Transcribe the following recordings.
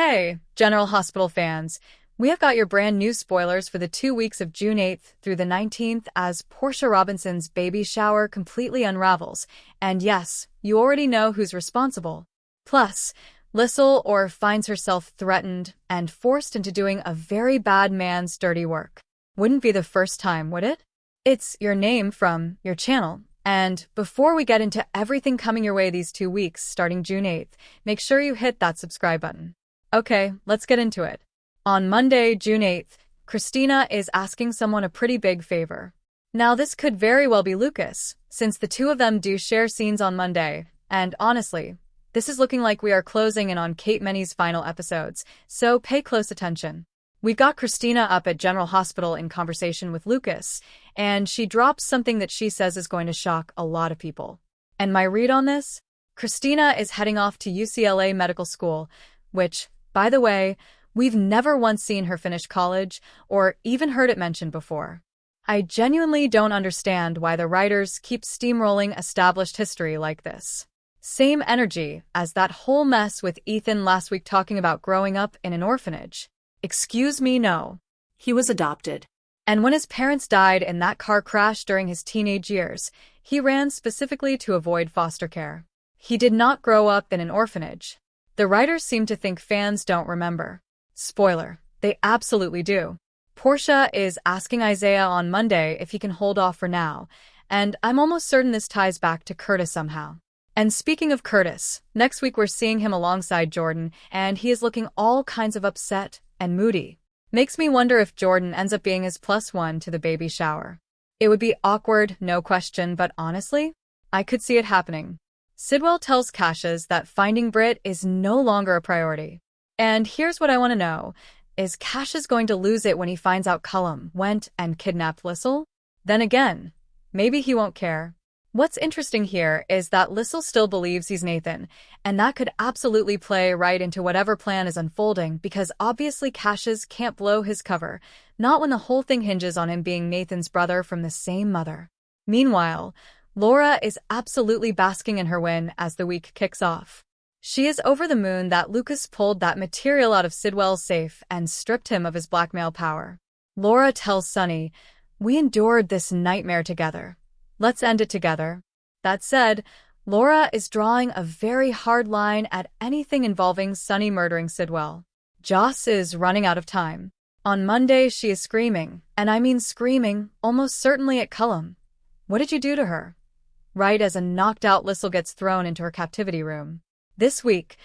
Hey, General Hospital fans, we have got your brand new spoilers for the 2 weeks of June 8th through the 19th as Portia Robinson's baby shower completely unravels. And yes, you already know who's responsible. Plus, Liesl finds herself threatened and forced into doing a very bad man's dirty work. Wouldn't be the first time, would it? It's your name from your channel. And before we get into everything coming your way these 2 weeks starting June 8th, make sure you hit that subscribe button. Okay, let's get into it. On Monday, June 8th, Christina is asking someone a pretty big favor. Now, this could very well be Lucas, since the two of them do share scenes on Monday, and honestly, this is looking like we are closing in on Kate Many's final episodes, so pay close attention. We've got Christina up at General Hospital in conversation with Lucas, and she drops something that she says is going to shock a lot of people. And my read on this? Christina is heading off to UCLA Medical School, which, by the way, we've never once seen her finish college or even heard it mentioned before. I genuinely don't understand why the writers keep steamrolling established history like this. Same energy as that whole mess with Ethan last week talking about growing up in an orphanage. Excuse me, no. He was adopted. And when his parents died in that car crash during his teenage years, he ran specifically to avoid foster care. He did not grow up in an orphanage. The writers seem to think fans don't remember. Spoiler, they absolutely do. Portia is asking Isaiah on Monday if he can hold off for now, and I'm almost certain this ties back to Curtis somehow. And speaking of Curtis, next week we're seeing him alongside Jordan, and he is looking all kinds of upset and moody. Makes me wonder if Jordan ends up being his +1 to the baby shower. It would be awkward, no question, but honestly, I could see it happening. Sidwell tells Cassius that finding Britt is no longer a priority. And here's what I want to know. Is Cassius going to lose it when he finds out Cullum went and kidnapped Liesl? Then again, maybe he won't care. What's interesting here is that Liesl still believes he's Nathan, and that could absolutely play right into whatever plan is unfolding because obviously Cassius can't blow his cover, not when the whole thing hinges on him being Nathan's brother from the same mother. Meanwhile, Laura is absolutely basking in her win as the week kicks off. She is over the moon that Lucas pulled that material out of Sidwell's safe and stripped him of his blackmail power. Laura tells Sunny, "We endured this nightmare together. Let's end it together." That said, Laura is drawing a very hard line at anything involving Sunny murdering Sidwell. Joss is running out of time. On Monday, she is screaming, and I mean screaming, almost certainly at Cullum. What did you do to her? Right as a knocked-out Liesl gets thrown into her captivity room. This week,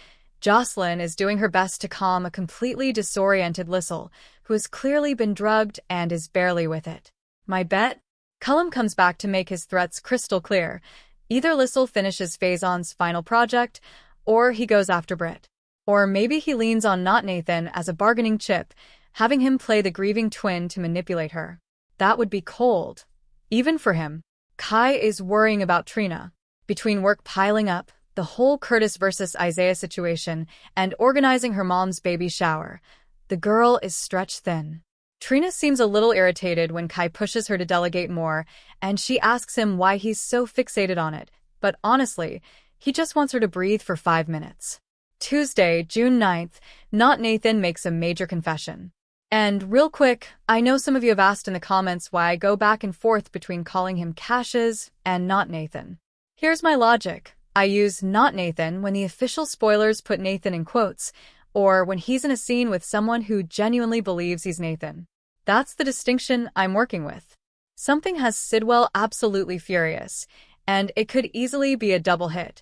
Jocelyn is doing her best to calm a completely disoriented Liesl, who has clearly been drugged and is barely with it. My bet? Cullum comes back to make his threats crystal clear. Either Liesl finishes Faison's final project, or he goes after Britt. Or maybe he leans on not Nathan as a bargaining chip, having him play the grieving twin to manipulate her. That would be cold. Even for him. Kai is worrying about Trina. Between work piling up, the whole Curtis versus Isaiah situation, and organizing her mom's baby shower, the girl is stretched thin. Trina seems a little irritated when Kai pushes her to delegate more, and she asks him why he's so fixated on it, but honestly, he just wants her to breathe for 5 minutes. Tuesday, June 9th, Not Nathan makes a major confession. And real quick, I know some of you have asked in the comments why I go back and forth between calling him Cassius and Not Nathan. Here's my logic. I use Not Nathan when the official spoilers put Nathan in quotes, or when he's in a scene with someone who genuinely believes he's Nathan. That's the distinction I'm working with. Something has Sidwell absolutely furious, and it could easily be a double hit.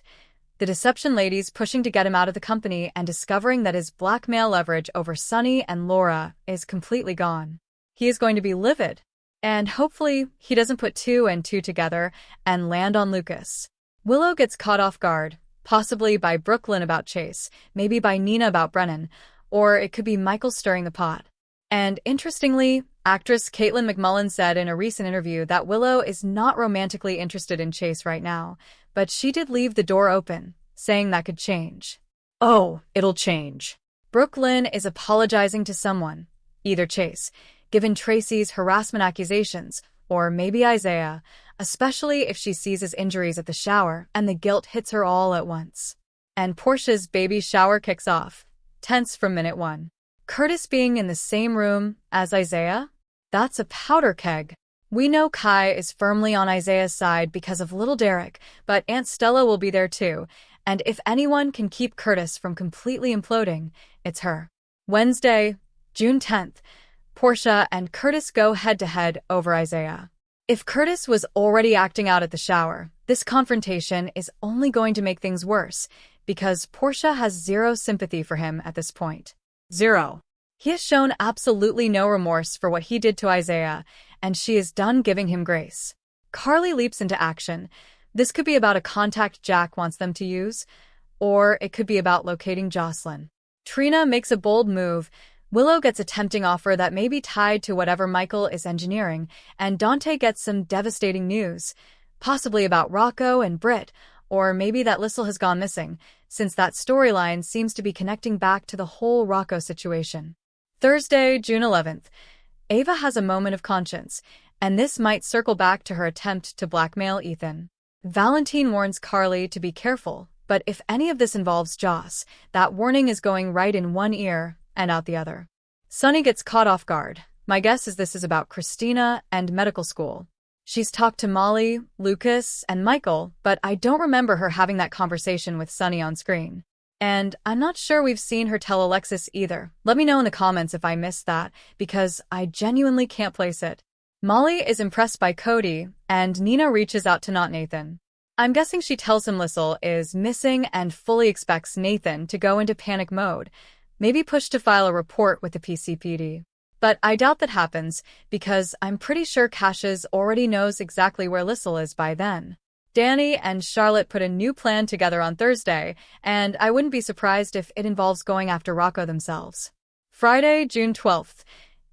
The deception ladies pushing to get him out of the company and discovering that his blackmail leverage over Sunny and Laura is completely gone. He is going to be livid. And hopefully, he doesn't put 2 and 2 together and land on Lucas. Willow gets caught off guard, possibly by Brooklyn about Chase, maybe by Nina about Brennan, or it could be Michael stirring the pot. And interestingly, actress Caitlin McMullen said in a recent interview that Willow is not romantically interested in Chase right now, but she did leave the door open, saying that could change. Oh, it'll change. Brooklyn is apologizing to someone, either Chase, given Tracy's harassment accusations, or maybe Isaiah, especially if she sees his injuries at the shower and the guilt hits her all at once. And Portia's baby shower kicks off. tense from minute one. Curtis being in the same room as Isaiah? That's a powder keg. We know Kai is firmly on Isaiah's side because of little Derek, but Aunt Stella will be there too, and if anyone can keep Curtis from completely imploding, it's her. Wednesday, June 10th, Portia and Curtis go head-to-head over Isaiah. If Curtis was already acting out at the shower, this confrontation is only going to make things worse, because Portia has zero sympathy for him at this point. Zero. He has shown absolutely no remorse for what he did to Isaiah, and she is done giving him grace. Carly leaps into action. This could be about a contact Jack wants them to use, or it could be about locating Jocelyn. Trina makes a bold move. Willow gets a tempting offer that may be tied to whatever Michael is engineering, and Dante gets some devastating news, possibly about Rocco and Britt, or maybe that Liesl has gone missing, since that storyline seems to be connecting back to the whole Rocco situation. Thursday, June 11th. Ava has a moment of conscience, and this might circle back to her attempt to blackmail Ethan. Valentine warns Carly to be careful, but if any of this involves Joss, that warning is going right in one ear and out the other. Sunny gets caught off guard. My guess is this is about Christina and medical school. She's talked to Molly, Lucas, and Michael, but I don't remember her having that conversation with Sunny on screen. And I'm not sure we've seen her tell Alexis either. Let me know in the comments if I missed that, because I genuinely can't place it. Molly is impressed by Cody, and Nina reaches out to not Nathan. I'm guessing she tells him Liesl is missing and fully expects Nathan to go into panic mode, maybe push to file a report with the PCPD. But I doubt that happens, because I'm pretty sure Cassius already knows exactly where Liesl is by then. Danny and Charlotte put a new plan together on Thursday, and I wouldn't be surprised if it involves going after Rocco themselves. Friday, June 12th.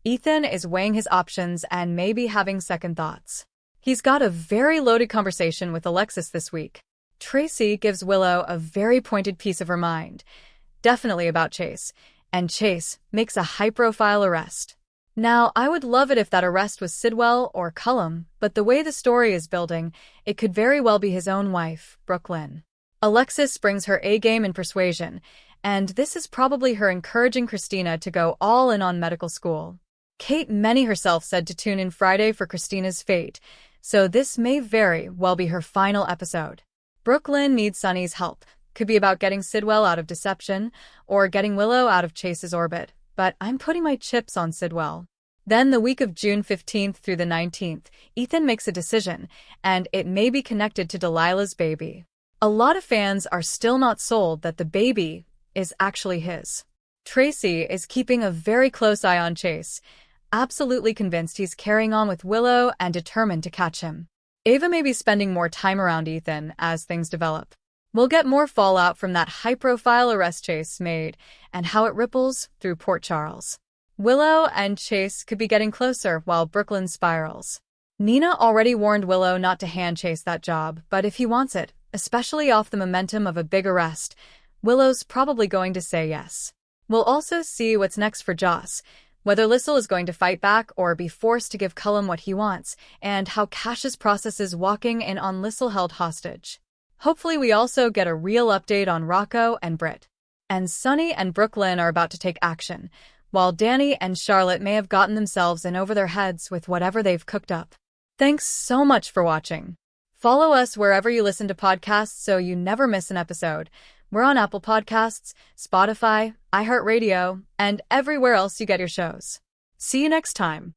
Ethan is weighing his options and maybe having second thoughts. He's got a very loaded conversation with Alexis this week. Tracy gives Willow a very pointed piece of her mind, definitely about Chase, and Chase makes a high-profile arrest. Now, I would love it if that arrest was Sidwell or Cullum, but the way the story is building, it could very well be his own wife, Brooklyn. Alexis brings her A-game in persuasion, and this is probably her encouraging Christina to go all in on medical school. Kate Many herself said to tune in Friday for Christina's fate, so this may very well be her final episode. Brooklyn needs Sunny's help. Could be about getting Sidwell out of deception, or getting Willow out of Chase's orbit, but I'm putting my chips on Sidwell. Then the week of June 15th through the 19th, Ethan makes a decision, and it may be connected to Delilah's baby. A lot of fans are still not sold that the baby is actually his. Tracy is keeping a very close eye on Chase, absolutely convinced he's carrying on with Willow and determined to catch him. Ava may be spending more time around Ethan as things develop. We'll get more fallout from that high-profile arrest Chase made and how it ripples through Port Charles. Willow and Chase could be getting closer while Brooklyn spirals. Nina already warned Willow not to hand Chase that job, but if he wants it, especially off the momentum of a big arrest, Willow's probably going to say yes. We'll also see what's next for Joss, whether Liesl is going to fight back or be forced to give Cullum what he wants, and how Cassius processes walking in on Liesl held hostage. Hopefully we also get a real update on Rocco and Britt. And Sunny and Brooklyn are about to take action, while Danny and Charlotte may have gotten themselves in over their heads with whatever they've cooked up. Thanks so much for watching. Follow us wherever you listen to podcasts so you never miss an episode. We're on Apple Podcasts, Spotify, iHeartRadio, and everywhere else you get your shows. See you next time.